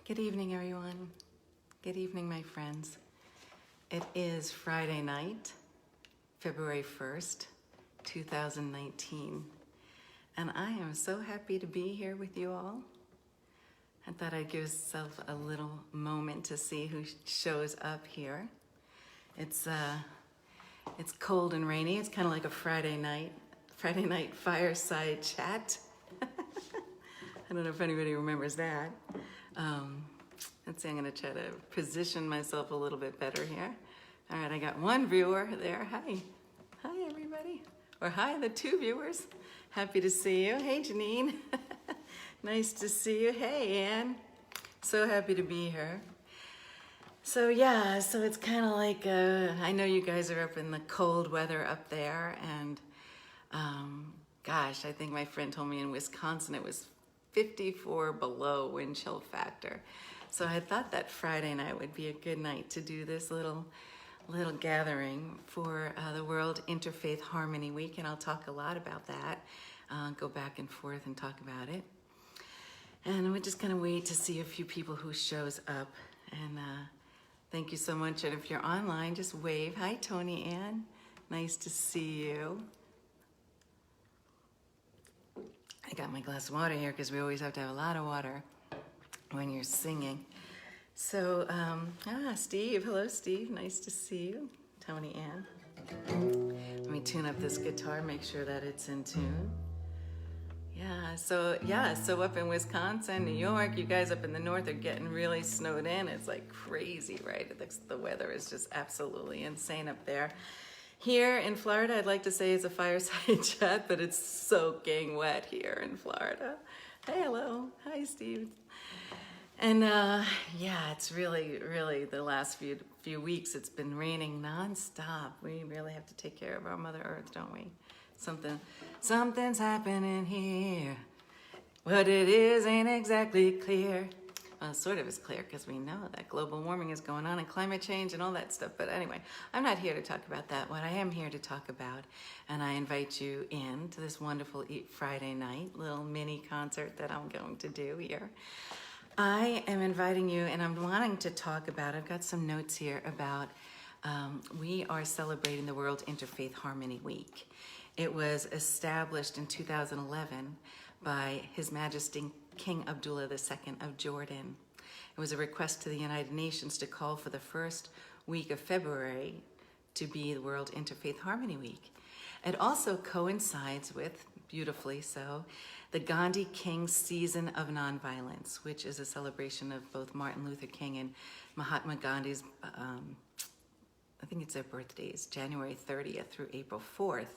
Good evening, everyone. Good evening, my friends. It is Friday night, February 1st, 2019, and I am so happy to be here with you all. I thought I'd give myself a little moment to see who shows up here. It's cold and rainy. It's kind of like a Friday night fireside chat. I don't know if anybody remembers that. Let's see, I'm going to try to position myself a little bit better here. All right, I got one viewer there. Hi. Hi, everybody. Or hi, the two viewers. Happy to see you. Hey, Janine. Nice to see you. Hey, Ann. So happy to be here. So yeah, so it's kind of like, I know you guys are up in the cold weather up there, and gosh, I think my friend told me in Wisconsin it was 54 below wind chill factor. So I thought that Friday night would be a good night to do this little gathering for the World Interfaith Harmony Week, and I'll talk a lot about that. Go back and forth and talk about it. And we're just gonna wait to see a few people who shows up. And thank you so much. And if you're online, just wave. Hi, Tony Ann. Nice to see you. I got my glass of water here because we always have to have a lot of water when you're singing. So, Steve. Hello, Steve. Nice to see you. Tony Ann. Let me tune up this guitar, make sure that it's in tune. So up in Wisconsin, New York, you guys up in the north are getting really snowed in. It's like crazy, right? The weather is just absolutely insane up there. Here in Florida, I'd like to say it's a fireside chat, but it's soaking wet here in Florida. Hey, hello. Hi, Steve. And it's really the last few weeks, it's been raining nonstop. We really have to take care of our Mother Earth, don't we? Something's happening here. What it is ain't exactly clear. Well, sort of is clear because we know that global warming is going on and climate change and all that stuff. But anyway, I'm not here to talk about that. What I am here to talk about, and I invite you in to this wonderful Friday night little mini concert that I'm going to do here. I am inviting you, and I'm wanting to talk about, I've got some notes here about, we are celebrating the World Interfaith Harmony Week. It was established in 2011 by His Majesty King Abdullah II of Jordan. It was a request to the United Nations to call for the first week of February to be the World Interfaith Harmony Week. It also coincides with, beautifully so, the Gandhi King's Season of Nonviolence, which is a celebration of both Martin Luther King and Mahatma Gandhi's, I think it's their birthdays, January 30th through April 4th,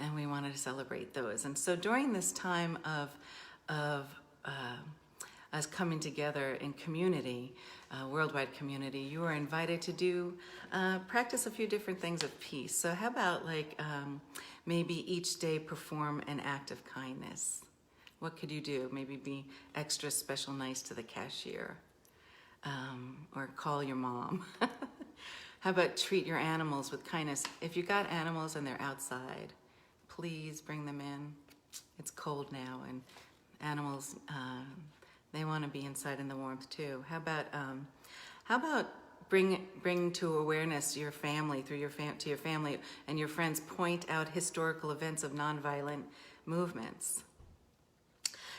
and we wanted to celebrate those. And so during this time of us coming together in community, worldwide community, you are invited to do, practice a few different things of peace. So how about maybe each day perform an act of kindness? What could you do? Maybe be extra special nice to the cashier, or call your mom. How about treat your animals with kindness? If you got animals and they're outside, please bring them in. It's cold now, and animals, they want to be inside in the warmth too. How about bring to awareness your family through to your family and your friends, point out historical events of nonviolent movements.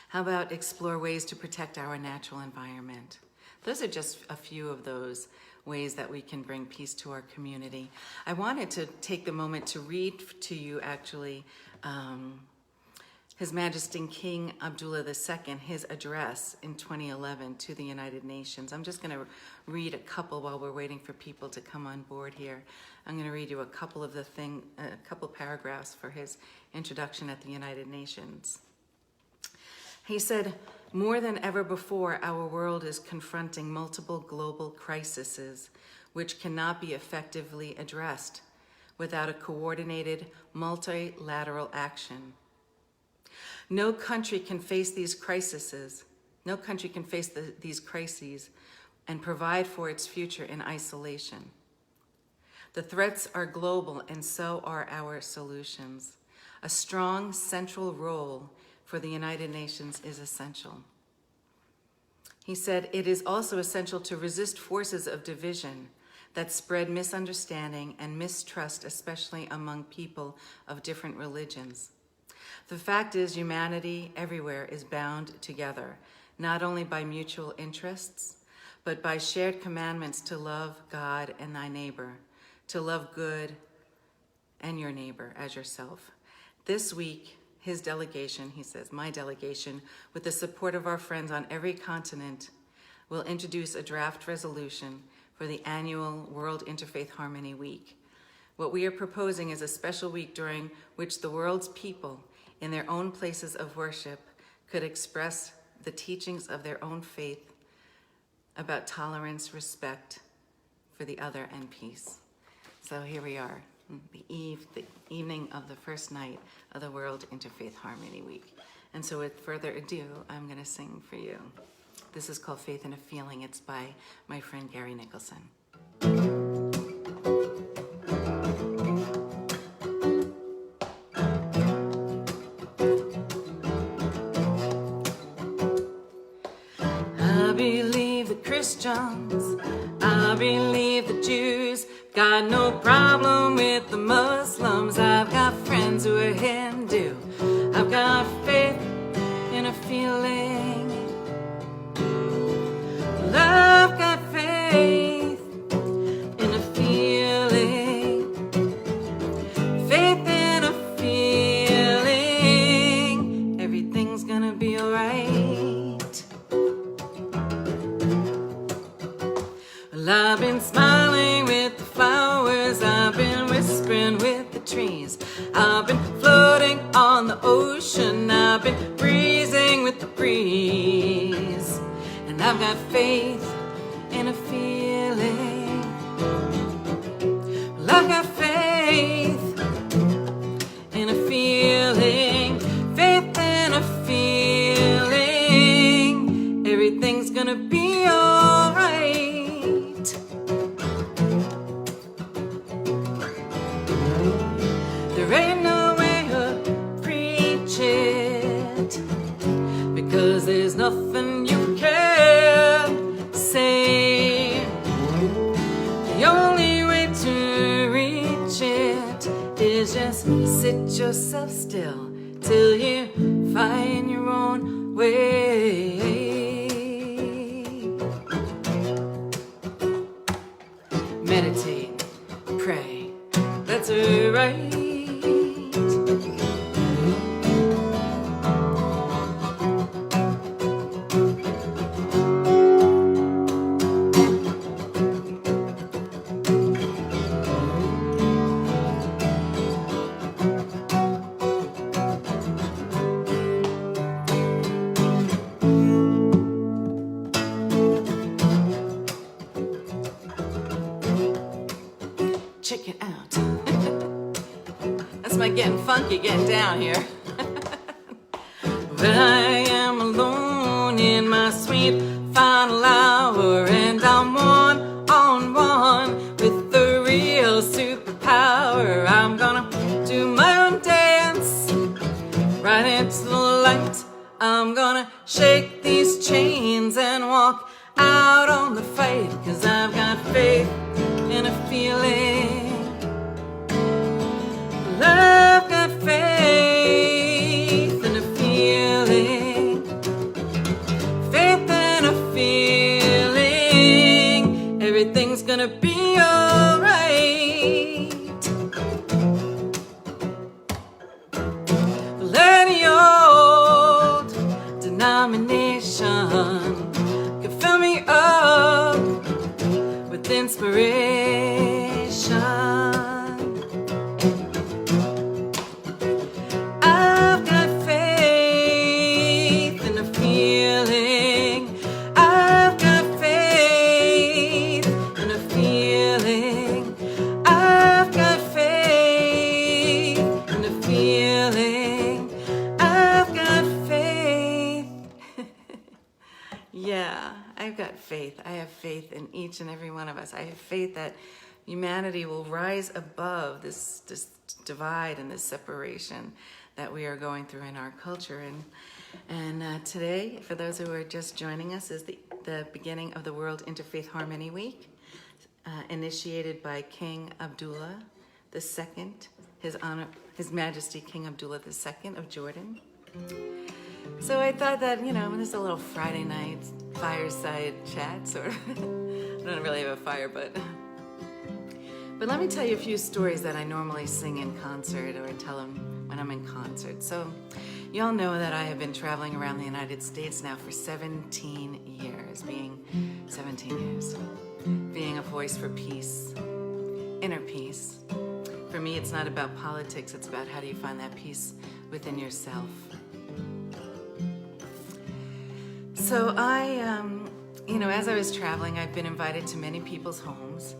How about explore ways to protect our natural environment? Those are just a few of those ways that we can bring peace to our community. I wanted to take the moment to read to you actually His Majesty King Abdullah II, his address in 2011 to the United Nations. I'm just going to read a couple while we're waiting for people to come on board here. I'm going to read you a couple paragraphs for his introduction at the United Nations. He said, "More than ever before, our world is confronting multiple global crises which cannot be effectively addressed without a coordinated multilateral action. No country can face these crises. No country can face these crises and provide for its future in isolation. The threats are global, and so are our solutions. A strong central role for the United Nations is essential." He said, "It is also essential to resist forces of division that spread misunderstanding and mistrust, especially among people of different religions. The fact is, humanity everywhere is bound together, not only by mutual interests, but by shared commandments to love God and thy neighbor, to love good and your neighbor as yourself." This week, his delegation, he says, my delegation, with the support of our friends on every continent, will introduce a draft resolution for the annual World Interfaith Harmony Week. What we are proposing is a special week during which the world's people, in their own places of worship, could express the teachings of their own faith about tolerance, respect for the other, and peace. So here we are, the evening of the first night of the World Interfaith Harmony Week. And so with further ado, I'm going to sing for you. This is called Faith and a Feeling. It's by my friend Gary Nicholson. I believe the Christians, I believe the Jews, got no problem with the Muslims. I've got friends who are Hindu. I've got faith in a feeling. I've got faith in a feeling. Faith in a feeling. Everything's gonna be alright. Well, I've been smiling with the flowers, I've been whispering with the trees, I've been floating on the ocean, I've been breezing with the breeze, and I've got faith in a feeling. Well, I've got faith in a feeling, faith in a feeling. Everything's gonna be alright. There ain't no way to preach it, because there's nothing you can say. The only way to reach it is just sit yourself still till you find your own way. Meditate, pray, that's right. Check it out. That's my getting funky, getting down here. But I am alone in my sweet final hour, and I'm one-on-one with the real superpower. I'm gonna do my own dance right into the light. I'm gonna shake these chains and walk out on the fight, 'cause I've got faith in a feeling. I've got faith in a feeling. Faith in a feeling. Everything's gonna be alright. Any old denomination can fill me up with inspiration. I've got faith in a feeling. I've got faith in a feeling. I've got faith in a feeling. I've got faith. Yeah, I've got faith. I have faith in each and every one of us. I have faith that humanity will rise above this divide and this separation that we are going through in our culture. And today, for those who are just joining us, is the the beginning of the World Interfaith Harmony Week, initiated by King Abdullah II, His Majesty King Abdullah II of Jordan. So I thought that, this is a little Friday night fireside chat, sort of. I don't really have a fire, but let me tell you a few stories that I normally sing in concert or tell them when I'm in concert. So you all know that I have been traveling around the United States now for 17 years, being a voice for peace, inner peace. For me, it's not about politics, it's about how do you find that peace within yourself. So as I was traveling, I've been invited to many people's homes,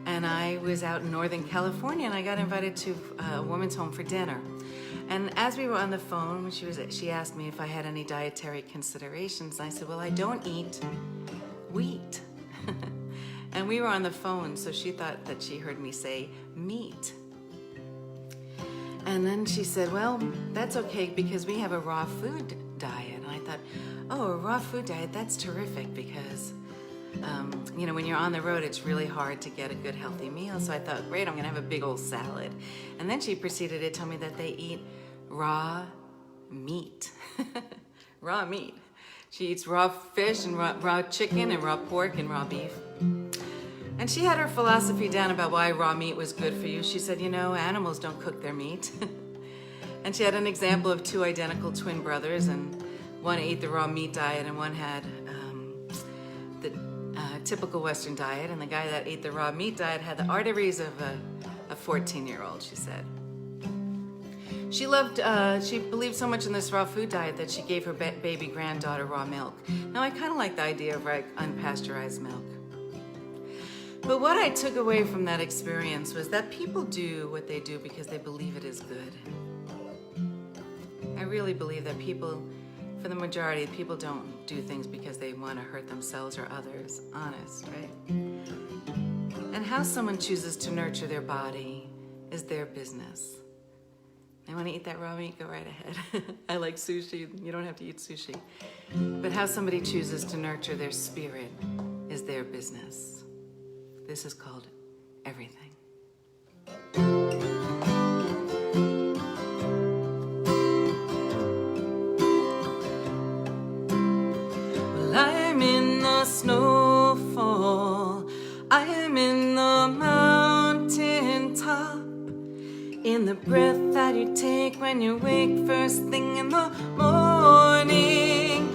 and I was out in Northern California, and I got invited to a woman's home for dinner. And as we were on the phone, she asked me if I had any dietary considerations. And I said, well, I don't eat wheat. And we were on the phone, so she thought that she heard me say meat. And then she said, well, that's okay because we have a raw food diet. And I thought, oh, a raw food diet, that's terrific because, when you're on the road, it's really hard to get a good healthy meal. So I thought, great, I'm going to have a big old salad. And then she proceeded to tell me that they eat raw meat. Raw meat. She eats raw fish and raw chicken and raw pork and raw beef. And she had her philosophy down about why raw meat was good for you. She said, animals don't cook their meat. And she had an example of two identical twin brothers, and one ate the raw meat diet and one had the typical Western diet. And the guy that ate the raw meat diet had the arteries of a 14-year-old, she said. She believed so much in this raw food diet that she gave her baby granddaughter raw milk. Now, I kind of like the idea of unpasteurized milk. But what I took away from that experience was that people do what they do because they believe it is good. I really believe that for the majority, people don't do things because they want to hurt themselves or others. Honest, right? And how someone chooses to nurture their body is their business. They want to eat that raw meat, go right ahead. I like sushi, you don't have to eat sushi. But how somebody chooses to nurture their spirit is their business. This is called everything. Well, I am in the snowfall, I am in the mountain top, in the breath that you take when you wake first thing in the morning.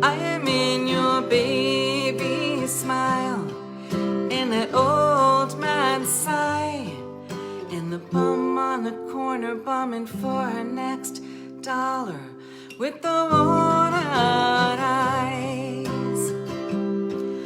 I am in your baby smile, in that old man's sigh, in the bum on the corner bumming for her next dollar with the worn-out eyes.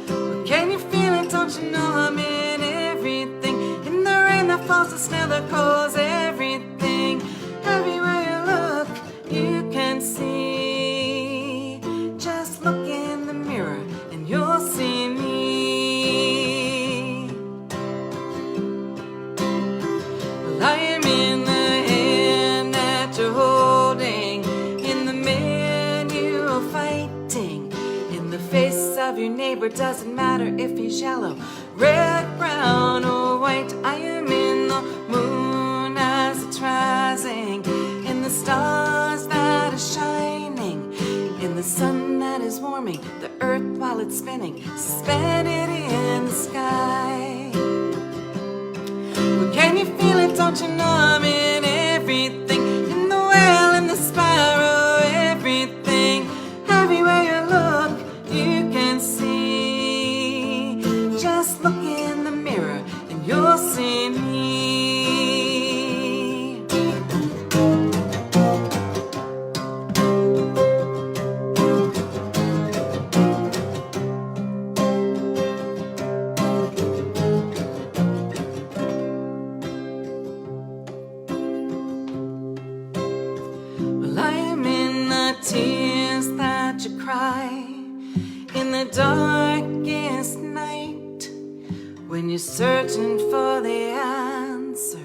Well, can you feel it? Don't you know I'm in everything? In the rain that falls, the snow that calls, everything. Everywhere you look, you can see. Just look in the mirror and you'll see me. I am in the hand that you're holding, in the man you're fighting, in the face of your neighbor, doesn't matter if he's yellow, red, brown, or white. I am in the moon as it's rising, in the stars that are shining, in the sun that is warming the earth while it's spinning, suspended in the sky. Can you feel it? Don't you know I'm in everything? In the well, in the spiral, everything. Everywhere you look, you can see. Just look in the mirror and you'll see me. Tears that you cry in the darkest night, when you're searching for the answer,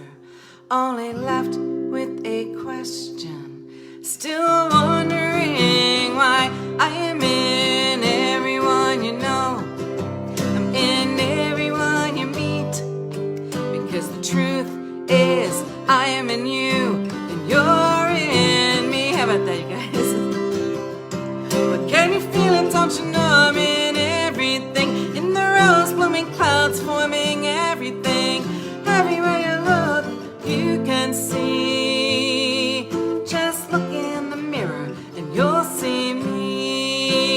only left with a question, still wondering why. I am in everyone you know. I am in you, and you're in me. How about that, you guys? But can you feel it? Don't you know I'm in everything? In the rose blooming clouds forming everything. Everywhere you look, you can see. Just look in the mirror and you'll see me.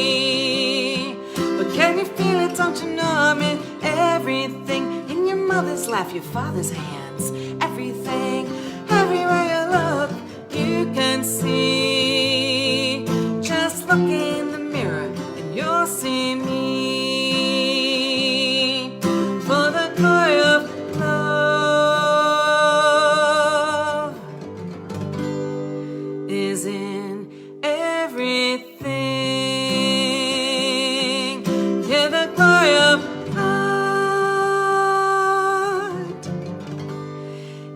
But can you feel it? Don't you know I'm in everything? In your mother's laugh, your father's hands, everything. Everywhere you look, you can see. Just look in the mirror and you'll see me. For the glory of love is in everything. Yeah, the glory of God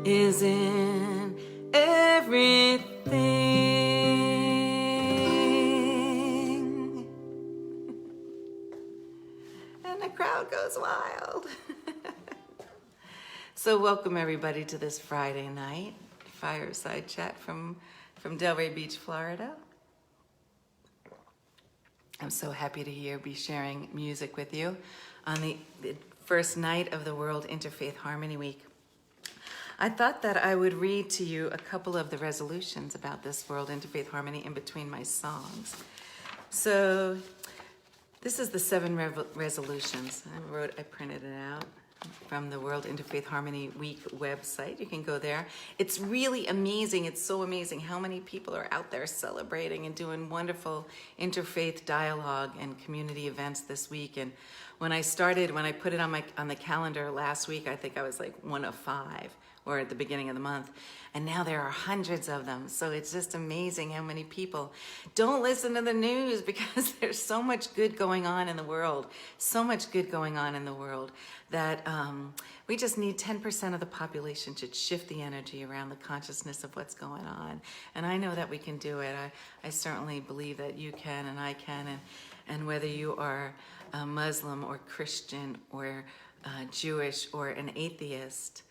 is in everything. And the crowd goes wild. So welcome everybody to this Friday night fireside chat from Delray Beach, Florida. I'm so happy to be sharing music with you on the first night of the World Interfaith Harmony Week. I thought that I would read to you a couple of the resolutions about this World Interfaith Harmony in between my songs. So this is the 7 resolutions. I printed it out from the World Interfaith Harmony Week website. You can go there. It's really amazing. It's so amazing how many people are out there celebrating and doing wonderful interfaith dialogue and community events this week. And when I put it on the calendar last week, I think I was like 1 of 5, or at the beginning of the month. And now there are hundreds of them. So it's just amazing how many people don't listen to the news because there's so much good going on in the world. So much good going on in the world that we just need 10% of the population to shift the energy around the consciousness of what's going on. And I know that we can do it. I certainly believe that you can and I can. And whether you are a Muslim or Christian or Jewish or an atheist,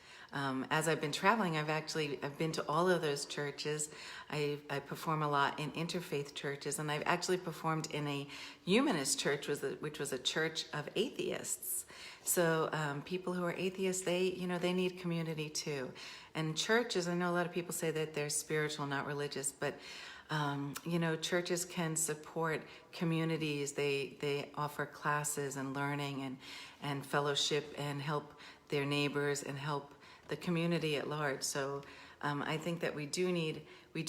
as I've been traveling, I've been to all of those churches. I perform a lot in interfaith churches, and I've actually performed in a humanist church, which was a church of atheists. So people who are atheists, they need community too. And churches, I know a lot of people say that they're spiritual, not religious, but churches can support communities. They offer classes and learning and fellowship and help their neighbors and help the community at large. So I think that we do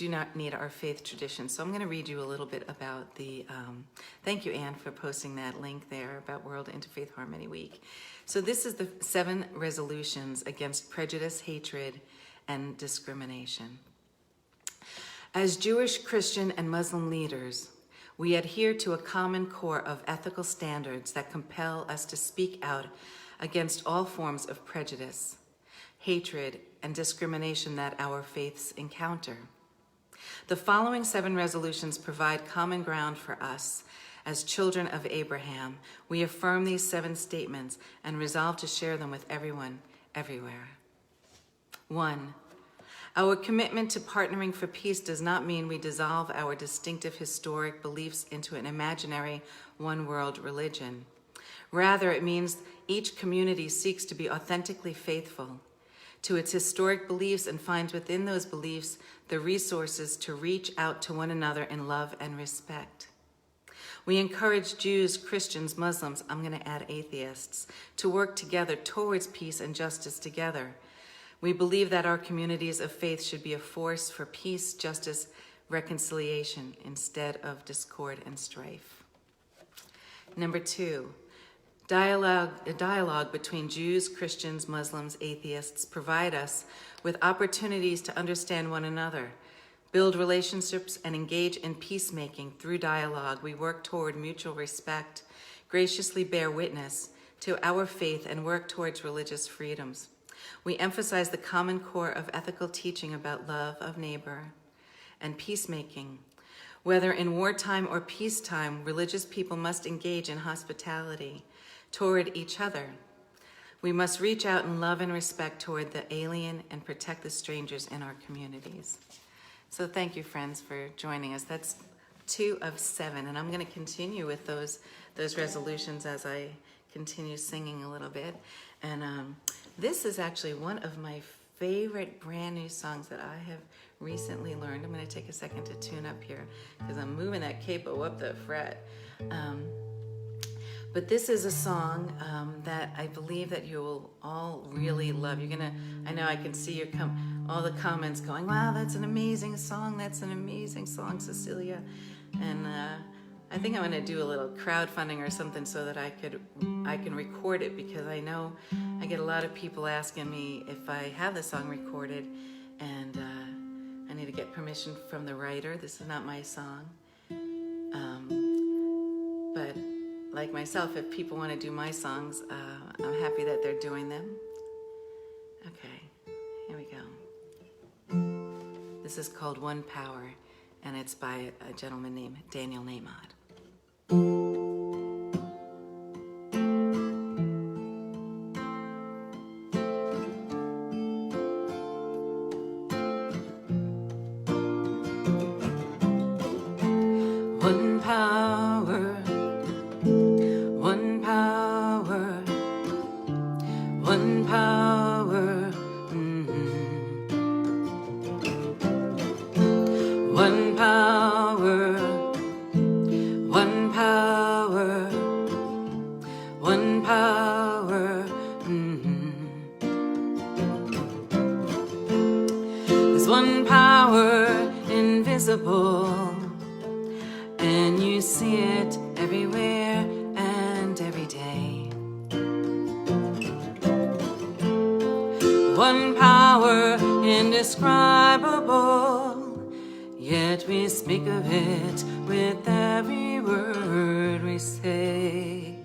not need our faith tradition. So I'm going to read you a little bit about thank you, Anne, for posting that link there about World Interfaith Harmony Week. So this is the 7 resolutions against prejudice, hatred, and discrimination. As Jewish, Christian, and Muslim leaders, we adhere to a common core of ethical standards that compel us to speak out against all forms of prejudice, hatred, and discrimination that our faiths encounter. The following 7 resolutions provide common ground for us. As children of Abraham, we affirm these 7 statements and resolve to share them with everyone, everywhere. 1. Our commitment to partnering for peace does not mean we dissolve our distinctive historic beliefs into an imaginary one-world religion. Rather, it means each community seeks to be authentically faithful to its historic beliefs and finds within those beliefs the resources to reach out to one another in love and respect. We encourage Jews, Christians, Muslims, I'm going to add atheists, to work together towards peace and justice together. We believe that our communities of faith should be a force for peace, justice, reconciliation, instead of discord and strife. Number 2. Dialogue between Jews, Christians, Muslims, atheists provide us with opportunities to understand one another, build relationships, and engage in peacemaking. Through dialogue, we work toward mutual respect, graciously bear witness to our faith, and work towards religious freedoms. We emphasize the common core of ethical teaching about love of neighbor and peacemaking. Whether in wartime or peacetime, religious people must engage in hospitality toward each other. We must reach out in love and respect toward the alien and protect the strangers in our communities. So thank you, friends, for joining us. That's 2 of 7, and I'm going to continue with those resolutions as I continue singing a little bit. And this is actually one of my favorite brand new songs that I have recently learned. I'm going to take a second to tune up here because I'm moving that capo up the fret. But this is a song that I believe that you'll all really love. I know I can see all the comments going, wow, that's an amazing song. That's an amazing song, Cecilia. And I think I'm going to do a little crowdfunding or something so that I can record it, because I know I get a lot of people asking me if I have the song recorded, and I need to get permission from the writer. This is not my song. But like myself, if people want to do my songs, I'm happy that they're doing them. Okay, here we go. This is called One Power, and it's by a gentleman named Daniel Nahmod. One power, one power, one power, one power, one power, one power. There's one power invisible, and you see it everywhere and every day. One power indescribable, yet we speak of it with every word we say.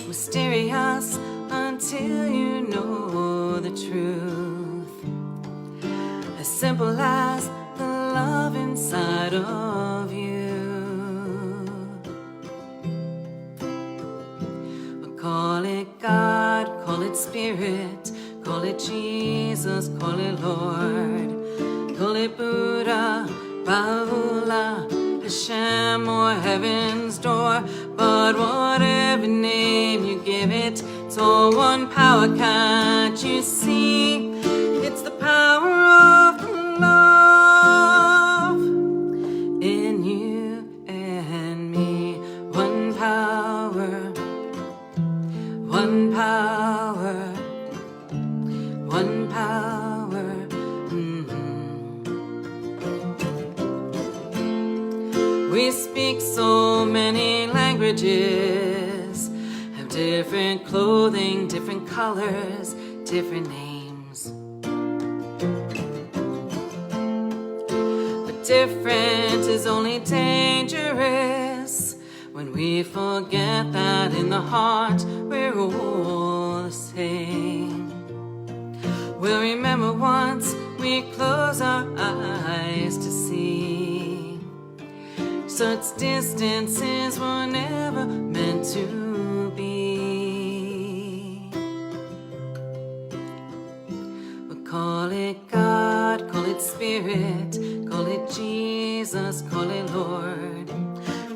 Mysterious until you know the truth, as simple as the love inside of you. Call it God, call it Spirit, call it Jesus, call it Lord, call it Buddha, Baha'u'llah, Hashem, or Heaven's Door. But whatever name you give it, it's all one power, can't you see? It's the power of the love in you and me. One power, one power, one power. We speak so many languages, have different clothing, different colors, different names. But different is only dangerous when we forget that in the heart we're all the same. We'll remember once we close our eyes to see such distances were never meant to be. We'll call it God, call it Spirit, call it Jesus, call it Lord,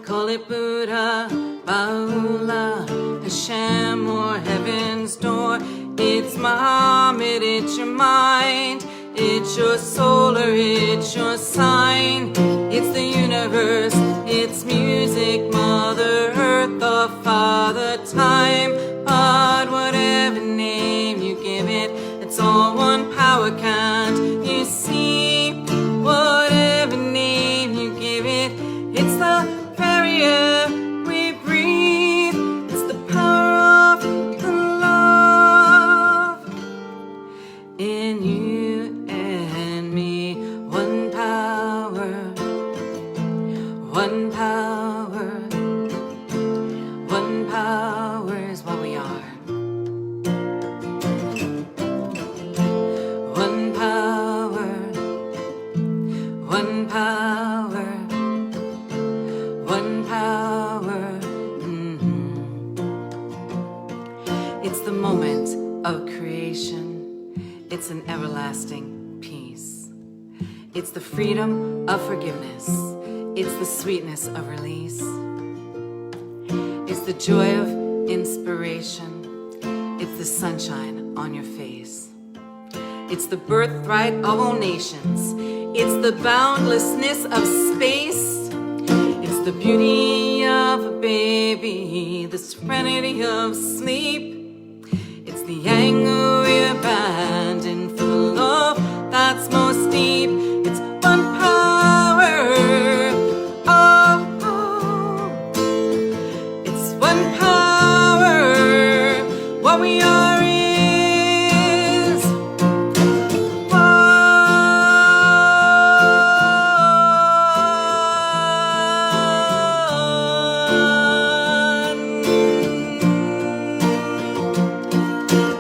call it Buddha, Baha'u'llah, Hashem, or Heaven's Door. It's Muhammad, it's your mind, it's your soul, or it's your sign. It's the universe, it's music, Mother Earth, the Father Time. But whatever name you give it, it's all one power, can't you see? Whatever name you give it, it's the very air we breathe. It's the power of the love in you and me. One power, one power, one power is what we are. One power, one power, one power. It's the moment It's an everlasting peace. It's the freedom of forgiveness. It's the sweetness of release. It's the joy of inspiration. It's the sunshine on your face. It's the birthright of all nations. It's the boundlessness of space. It's the beauty of a baby, the serenity of sleep. It's the anger we abandon for the love that's most deep. It's one power. Oh, it's one power. What we are is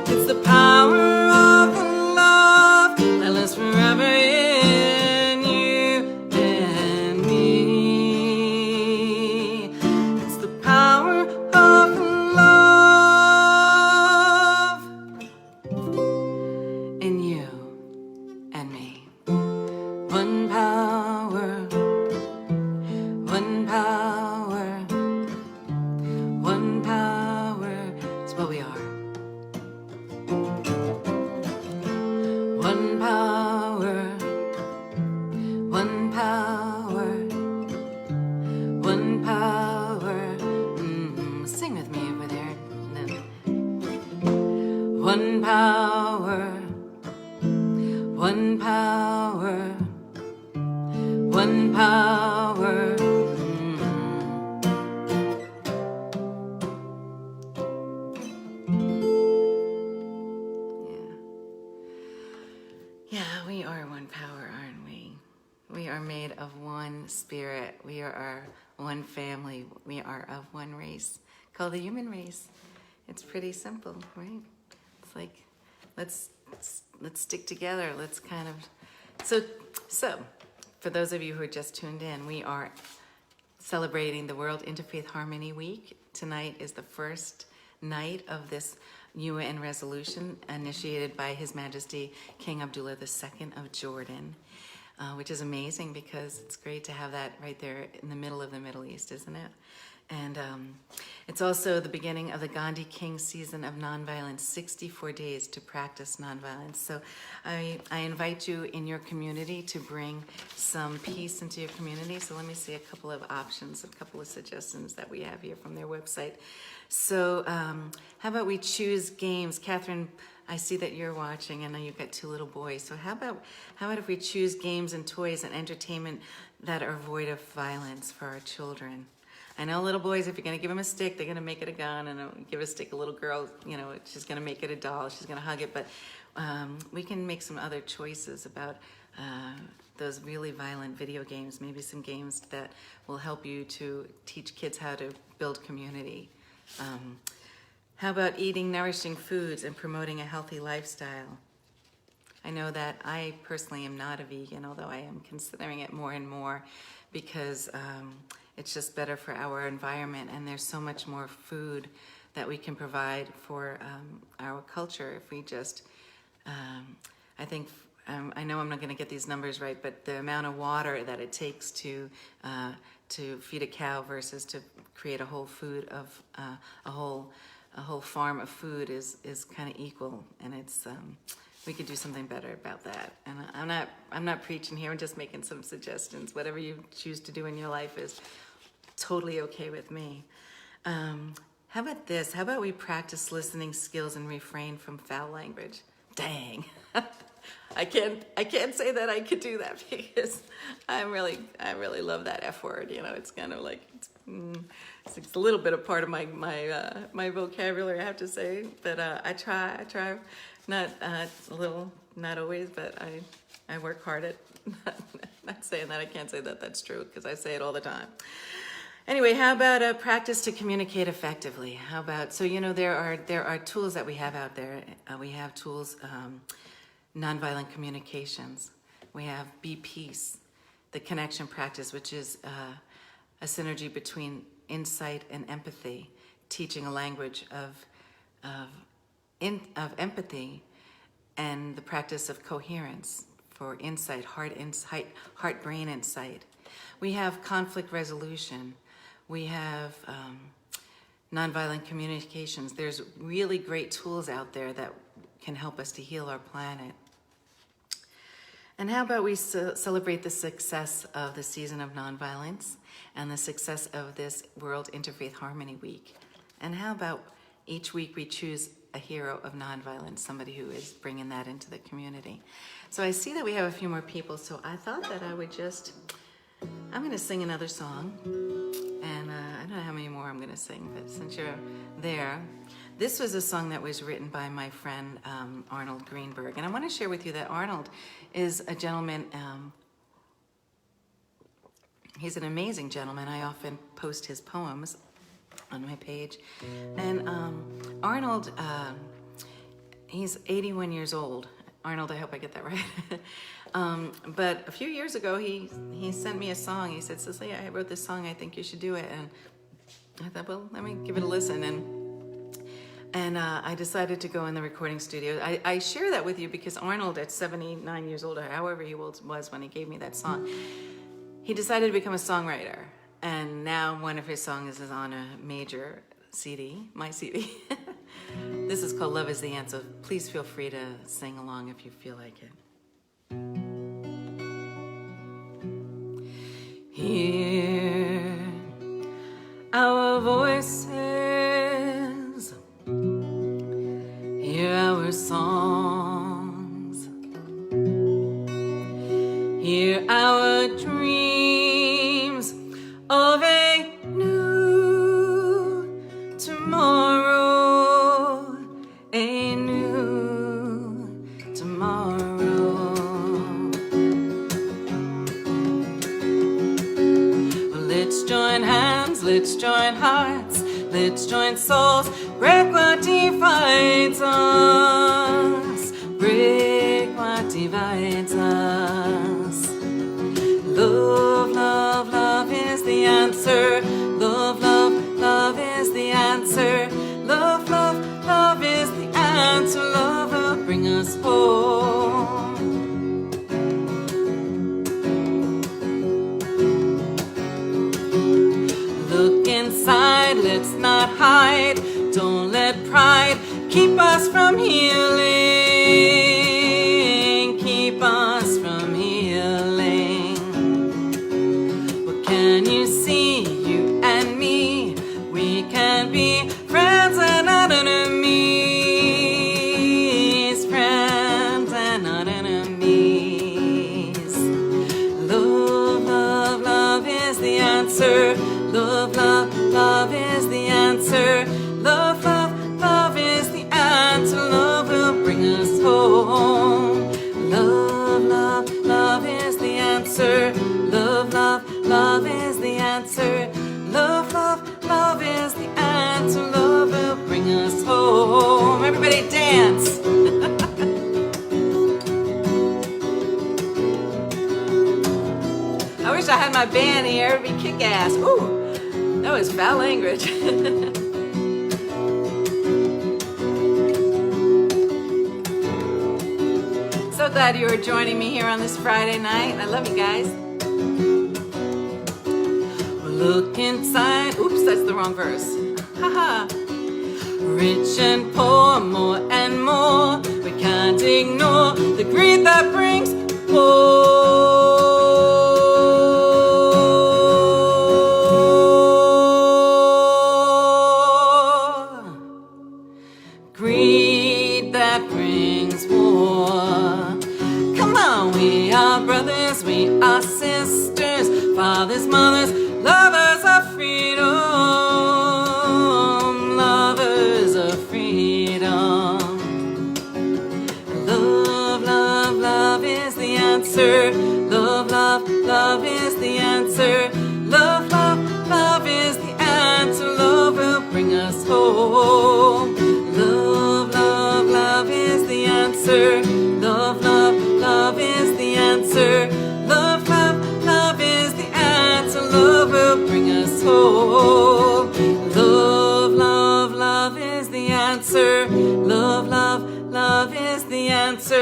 it's the power of the love that lives forever in you and me. It's the power of the love in you and me. One power, one power, one power. It's what we are. One power, one power, one power. Sing with me over there. One power, one power, one power. Yeah, we are one power, aren't we? We are made of one spirit. We are one family. We are of one race called the human race. It's pretty simple, right? It's like, let's stick together. Let's kind of, so for those of you who are just tuned in, we are celebrating the World Interfaith Harmony Week. Tonight is the first night of this UN resolution initiated by His Majesty King Abdullah II of Jordan, which is amazing because it's great to have that right there in the middle of the Middle East, isn't it? And it's also the beginning of the Gandhi King season of nonviolence, 64 days to practice nonviolence. So I invite you in your community to bring some peace into your community. So let me see a couple of options, a couple of suggestions that we have here from their website. So how about we choose games? Catherine, I see that you're watching. I know you've got two little boys. So how about if we choose games and toys and entertainment that are void of violence for our children? I know little boys, if you're going to give them a stick, they're going to make it a gun, and give a stick a little girl, you know, she's going to make it a doll, she's going to hug it, but we can make some other choices about those really violent video games, maybe some games that will help you to teach kids how to build community. How about eating nourishing foods and promoting a healthy lifestyle? I know that I personally am not a vegan, although I am considering it more and more because it's just better for our environment, and there's so much more food that we can provide for our culture if we just, I think, I know I'm not going to get these numbers right, but the amount of water that it takes to feed a cow versus to create a whole food of a whole farm of food is kind of equal, and it's we could do something better about that. And I'm not preaching here. I'm just making some suggestions. Whatever you choose to do in your life is totally okay with me. How about this? How about we practice listening skills and refrain from foul language? Dang. I can't say that I could do that because I really love that F word. You know, it's kind of like it's a little bit of part of my vocabulary, I have to say. But I try. Not not always, but I work hard at not saying that. I can't say that that's true because I say it all the time. Anyway, how about practice to communicate effectively? How about, so you know, there are tools that we have out there. We have tools, nonviolent communications. We have Be Peace, the connection practice, which is a synergy between insight and empathy, teaching a language of empathy and the practice of coherence for insight, heart-brain insight. We have conflict resolution. We have nonviolent communications. There's really great tools out there that can help us to heal our planet. And how about we celebrate the success of the season of nonviolence and the success of this World Interfaith Harmony Week? And how about each week we choose a hero of nonviolence, somebody who is bringing that into the community. So I see that we have a few more people, so I thought that I would I'm going to sing another song. And I don't know how many more I'm going to sing, but since you're there, this was a song that was written by my friend Arnold Greenberg. And I want to share with you that Arnold is a gentleman, he's an amazing gentleman. I often post his poems on my page. And Arnold, he's 81 years old. Arnold, I hope I get that right. But a few years ago, he sent me a song. He said, Cecilia, I wrote this song. I think you should do it. And I thought, well, let me give it a listen. And I decided to go in the recording studio. I share that with you because Arnold, at 79 years old, or however he was when he gave me that song, he decided to become a songwriter. And now one of his songs is on a major CD, my CD. This is called Love is the Answer. Please feel free to sing along if you feel like it. Hear our voices, hear our songs, hear our dreams of a new tomorrow, a new tomorrow. Well, let's join hands, let's join hearts, let's join souls, break what divides us, break what divides us. Love, love, love is the answer. Love, love, love is the answer. Love, love, love is the answer. Love will bring us home. Look inside, let's not hide. Don't let pride keep us from healing. Keep us from healing. What can you see, you and me? We can be friends and not enemies. Friends and not enemies. Love, love, love is the answer. Love, love, love is the answer. Love, love, love is the answer. Love will bring us home. Love, love, love is the answer. Love, love, love is the answer. Love, love, love is the answer. Love will bring us home. Everybody dance. I wish I had my band here. It'd be kick-ass. Ooh, that was foul language. So glad you were joining me here on this Friday night. I love you guys. Look inside. Oops, that's the wrong verse. Haha. Rich and poor, more and more. We can't ignore the greed that brings war. Greed that brings war. Come on, we are brothers, we are sisters, fathers, mothers, lovers of freedom, lovers of freedom. Love, love, love is the answer. Love, love, love is the answer. Love, love, love is the answer. Love will bring us home. Love, love, love is the answer. Love, love, love is the answer. Love, love, love is the answer. Love will bring us home. Love, love, love is the answer. Love, love, love is the answer.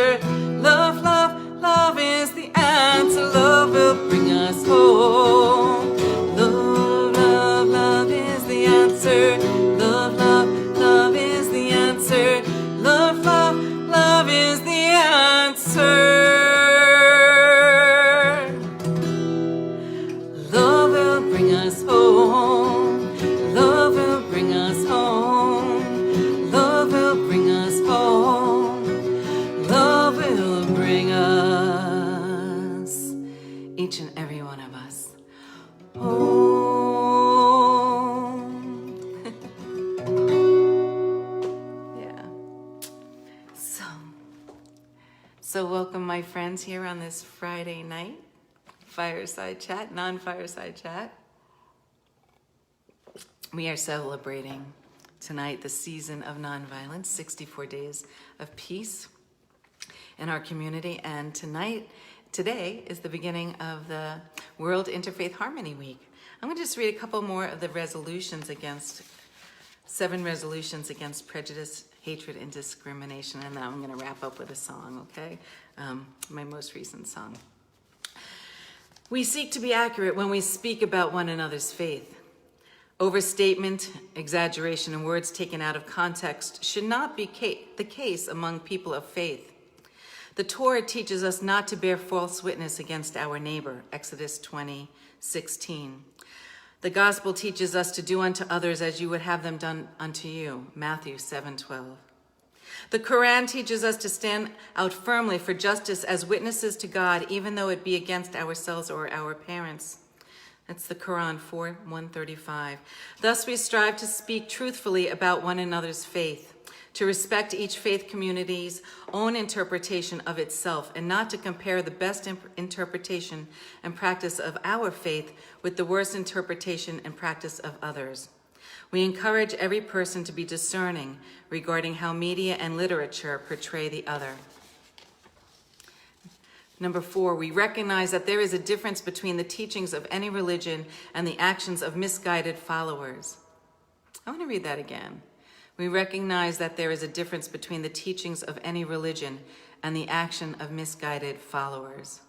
each and every one of us. Home. Yeah. So welcome, my friends, here on this Friday night fireside chat, non-fireside chat. We are celebrating tonight the season of nonviolence, 64 days of peace in our community, and today is the beginning of the World Interfaith Harmony Week. I'm going to just read a couple more of the seven resolutions against prejudice, hatred, and discrimination, and then I'm going to wrap up with a song, okay? My most recent song. We seek to be accurate when we speak about one another's faith. Overstatement, exaggeration, and words taken out of context should not be the case among people of faith. The Torah teaches us not to bear false witness against our neighbor, Exodus 20:16. The gospel teaches us to do unto others as you would have them done unto you, Matthew 7:12. The Quran teaches us to stand out firmly for justice as witnesses to God, even though it be against ourselves or our parents. That's the Quran 4:135. Thus we strive to speak truthfully about one another's faith, to respect each faith community's own interpretation of itself, and not to compare the best interpretation and practice of our faith with the worst interpretation and practice of others. We encourage every person to be discerning regarding how media and literature portray the other. Number 4, we recognize that there is a difference between the teachings of any religion and the actions of misguided followers. I want to read that again. We recognize that there is a difference between the teachings of any religion and the action of misguided followers.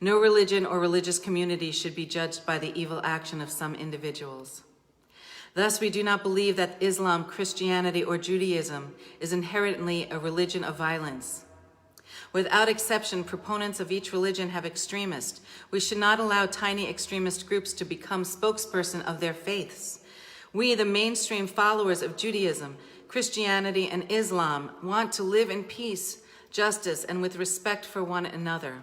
No religion or religious community should be judged by the evil action of some individuals. Thus, we do not believe that Islam, Christianity, or Judaism is inherently a religion of violence. Without exception, proponents of each religion have extremists. We should not allow tiny extremist groups to become spokespersons of their faiths. We, the mainstream followers of Judaism, Christianity, and Islam, want to live in peace, justice, and with respect for one another.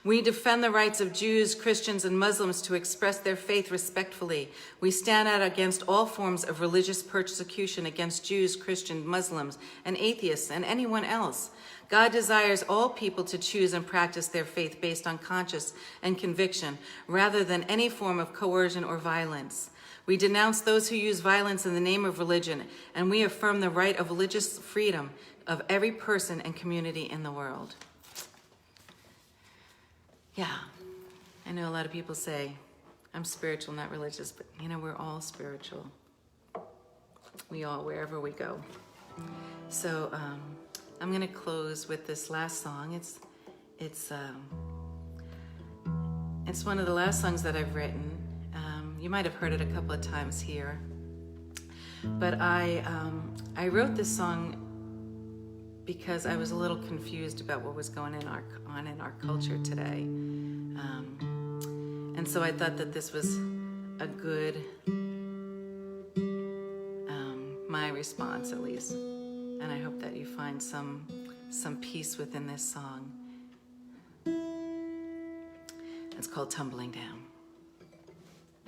We defend the rights of Jews, Christians, and Muslims to express their faith respectfully. We stand out against all forms of religious persecution against Jews, Christians, Muslims, and atheists, and anyone else. God desires all people to choose and practice their faith based on conscience and conviction, rather than any form of coercion or violence. We denounce those who use violence in the name of religion, and we affirm the right of religious freedom of every person and community in the world. Yeah, I know a lot of people say, I'm spiritual, not religious, but we're all spiritual. We all, wherever we go. So I'm going to close with this last song. It's one of the last songs that I've written. You might have heard it a couple of times here. But I wrote this song because I was a little confused about what was going on in our culture today. And so I thought that this was a good, my response at least. And I hope that you find some peace within this song. It's called Tumbling Down.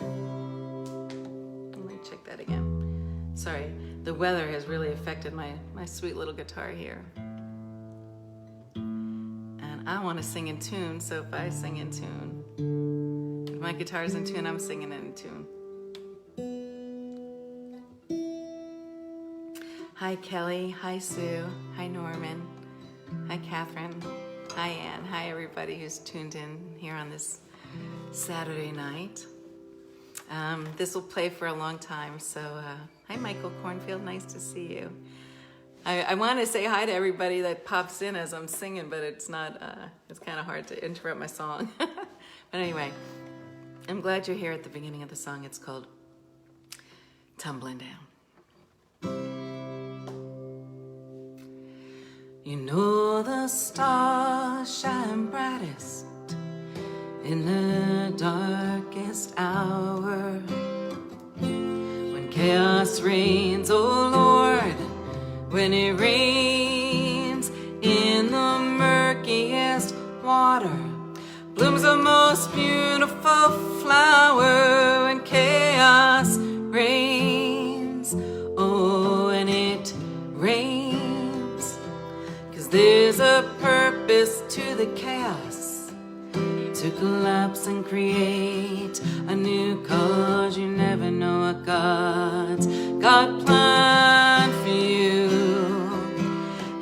Let me check that again. Sorry, the weather has really affected my sweet little guitar here. And I want to sing in tune, so if I sing in tune, if my guitar's in tune, I'm singing it in tune. Hi, Kelly. Hi, Sue. Hi, Norman. Hi, Catherine. Hi, Ann. Hi, everybody who's tuned in here on this Saturday night. This will play for a long time, so hi, Michael Cornfield. Nice to see you. I want to say hi to everybody that pops in as I'm singing, but it's not, it's kind of hard to interrupt my song. But anyway, I'm glad you're here at the beginning of the song. It's called Tumbling Down. You know the stars shine brightest in the darkest hour, when chaos reigns, oh Lord, when it rains in the murkiest water, blooms the most beautiful flower, and chaos reigns. Oh, and it reigns, 'cause there's a purpose to the chaos, to collapse and create a new cause. You never know what God's got planned for you.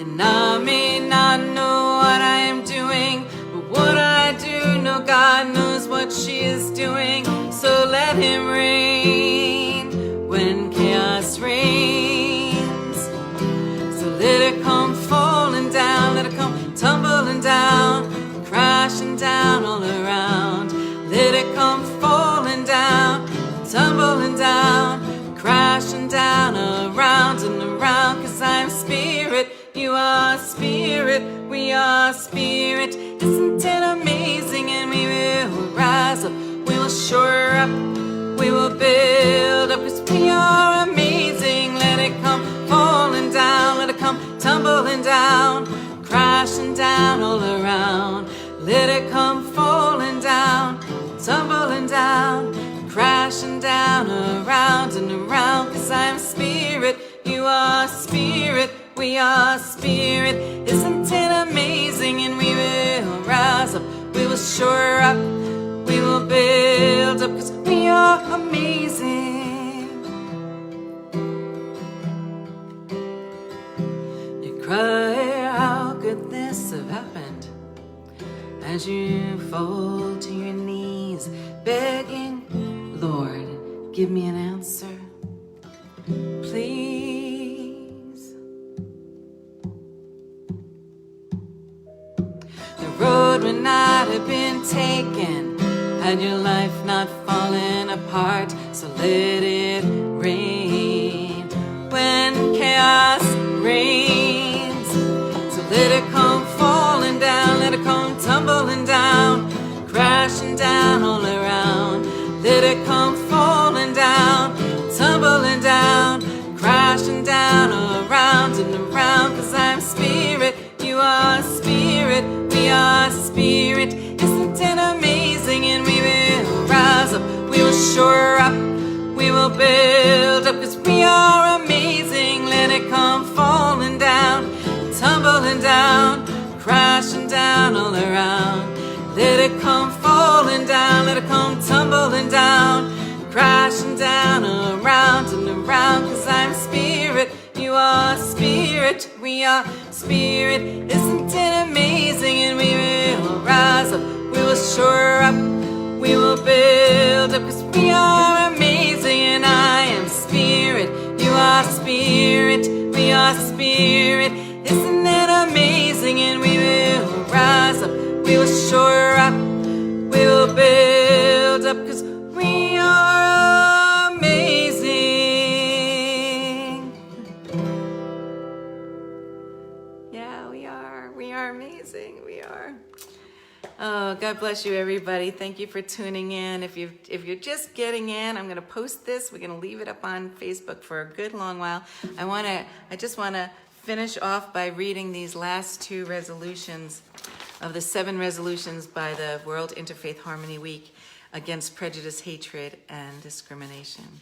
And I may not know what I am doing, but what I do know, God knows what she is doing. So let him reign when chaos reigns. So let it come falling down, let it come tumbling down, crashing down all around. Let it come falling down, tumbling down, crashing down around and around. 'Cause I'm spirit, you are spirit, we are spirit. Isn't it amazing? And we will rise up, we will shore up, we will build up, 'cause we are amazing. Let it come falling down, let it come tumbling down, crashing down all around. Let it come falling down, tumbling down, crashing down around and around. 'Cause I'm spirit, you are spirit, we are spirit. Isn't it amazing? And we will rise up, we will shore up, we will build up, 'cause we are amazing. You cry, how could this have happened? As you fall to your knees, begging, Lord, give me an answer, please. The road would not have been taken had your life not fallen apart. So let it rain when chaos reigns. So let it come falling down, let it come tumbling down, crashing down all around. Let it come falling down, tumbling down, crashing down around and around. 'Cause I'm spirit, you are spirit, we are spirit. Isn't it amazing? And we will rise up, we will shore up, we will build up, 'cause we are amazing. Let it come falling down, tumbling down, crashing down all around. Let it come falling down, let it come tumbling down, crashing down around and around. 'Cause I'm spirit, you are spirit, we are spirit. Isn't it amazing? And we will rise up, we will shore up, we will build up, 'cause we are amazing. And I am spirit, you are spirit, we are spirit. Isn't it amazing? And we will rise up, we will shore up, we will build up, 'cause we are amazing. Yeah, we are. We are amazing. We are. Oh, God bless you, everybody. Thank you for tuning in. If you're just getting in, I'm going to post this. We're going to leave it up on Facebook for a good long while. I just want to finish off by reading these last two resolutions of the 7 resolutions by the World Interfaith Harmony Week against prejudice, hatred, and discrimination.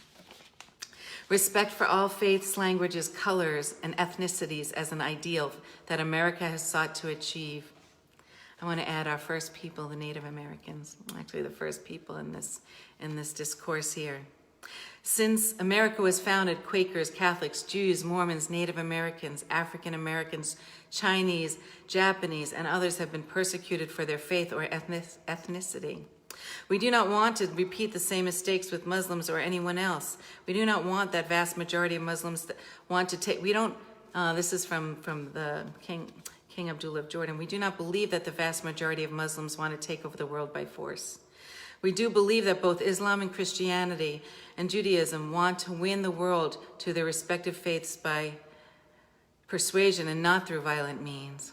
Respect for all faiths, languages, colors, and ethnicities as an ideal that America has sought to achieve. I want to add our first people, the Native Americans, actually the first people in this discourse here. Since America was founded, Quakers, Catholics, Jews, Mormons, Native Americans, African Americans, Chinese, Japanese, and others have been persecuted for their faith or ethnicity. We do not want to repeat the same mistakes with Muslims or anyone else. We do not want that vast majority of Muslims that want to take, this is from the King Abdullah of Jordan. We do not believe that the vast majority of Muslims want to take over the world by force. We do believe that both Islam and Christianity and Judaism want to win the world to their respective faiths by persuasion and not through violent means.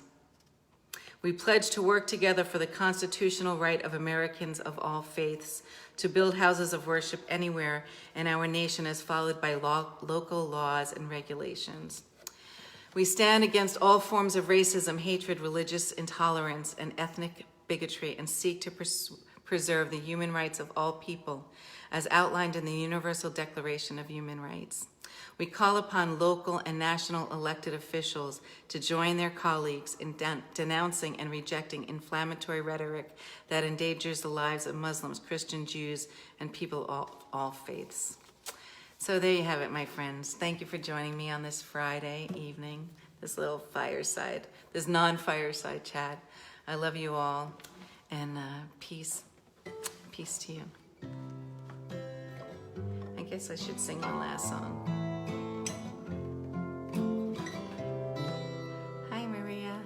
We pledge to work together for the constitutional right of Americans of all faiths to build houses of worship anywhere in our nation as followed by local laws and regulations. We stand against all forms of racism, hatred, religious intolerance, and ethnic bigotry, and seek to preserve the human rights of all people, as outlined in the Universal Declaration of Human Rights. We call upon local and national elected officials to join their colleagues in denouncing and rejecting inflammatory rhetoric that endangers the lives of Muslims, Christians, Jews, and people of all faiths. So there you have it, my friends. Thank you for joining me on this Friday evening, this little fireside, this non-fireside chat. I love you all, and peace to you. I guess I should sing one last song. Hi, Maria.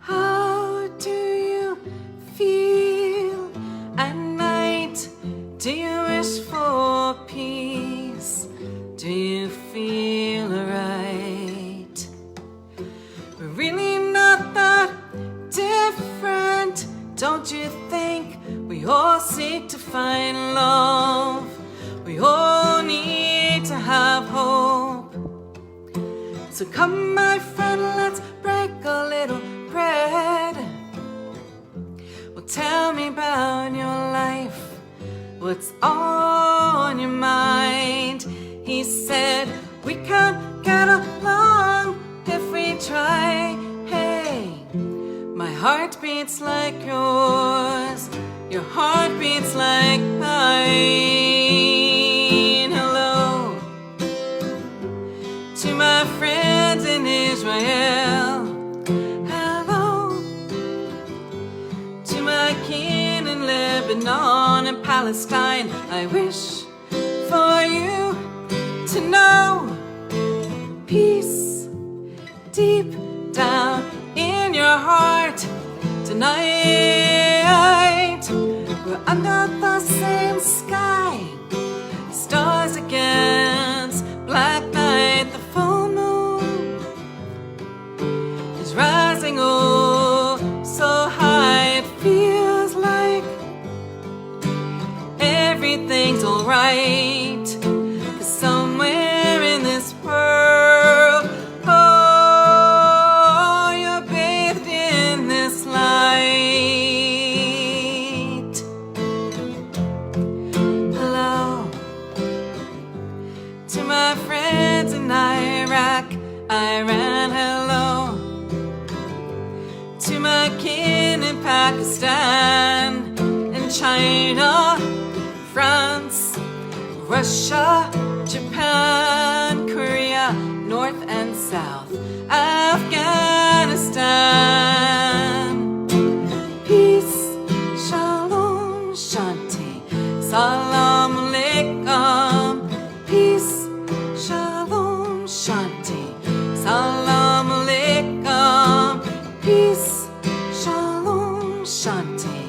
How do you feel at night? Do you wish for peace? Do you feel alright? We're really not that different. Don't you think we all seek to find love? We all need to have hope. So come, my friend, let's break a little bread. Well, tell me about your life. What's on your mind? He said we can't get along if we try. Hey, my heart beats like yours, your heart beats like mine. Hello to my friends in Israel. Hello to my kin in Lebanon and Palestine. I wish for you to know peace deep down in your heart tonight. We're under the same sky, stars against black night. The full moon is rising oh so high. It feels like everything's alright, 'cause somewhere in this world, oh, you're bathed in this light. Hello to my friends in Iraq, Iran. Hello to my kin in Pakistan and China, France, Russia, Japan, Korea, North and South, Afghanistan. Peace, shalom, shanti, salam alaikum. Peace, shalom, shanti, salam alaikum. Peace, shalom, shanti,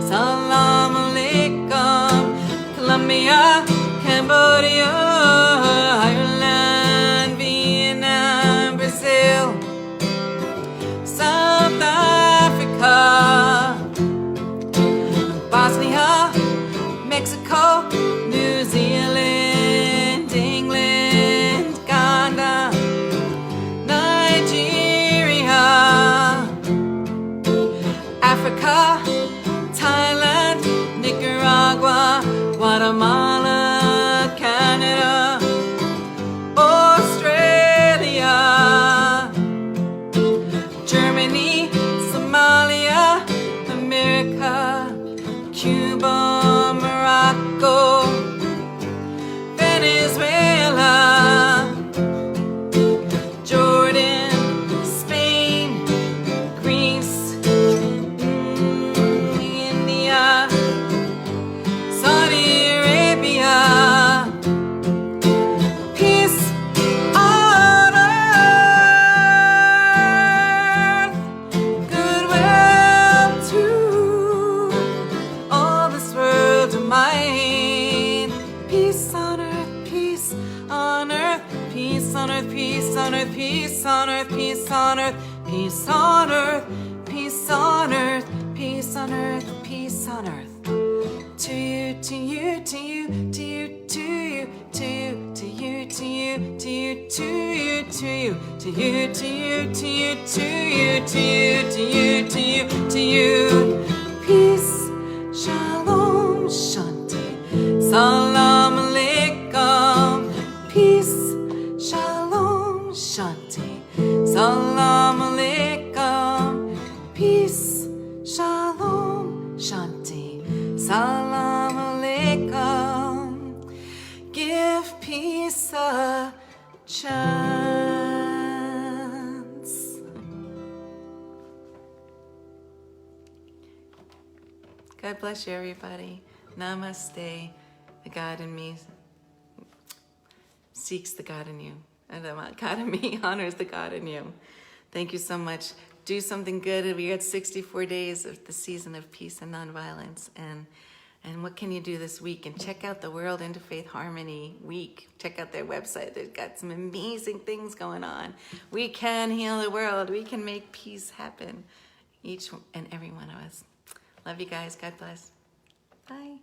salam alaikum. Colombia, Cambodia, Ireland, Vietnam, Brazil, South Africa, Bosnia, Mexico, New Zealand, England, Ghana, Nigeria, Africa, Thailand, Nicaragua, Guatemala, Canada, Australia, Germany, Somalia, America, Cuba, Morocco, Venezuela, Jordan, Spain, Greece, India, Saudi Arabia. Peace on earth, goodwill to all this world of mine. Peace on earth, peace on earth, peace on earth, peace on earth, peace on earth, peace on earth, peace on earth, peace on earth, peace on earth, peace on earth. to you, to you, to you, to you, to you, to you, to you, to you, to you, to you, to you, to you, to you, to you, to you, to you, to you, to you, to you. Peace, shalom, shanti, salam alaikum. Peace, shalom, shanti, salam alaikum. Peace, shalom, shanti, salam alaikum. Give peace a chance. God bless you, everybody. Namaste. The God in me seeks the God in you. And the God in me honors the God in you. Thank you so much. Do something good. We got 64 days of the season of peace and nonviolence. And what can you do this week? And check out the World Interfaith Harmony Week. Check out their website. They've got some amazing things going on. We can heal the world. We can make peace happen. Each and every one of us. Love you guys. God bless. Bye.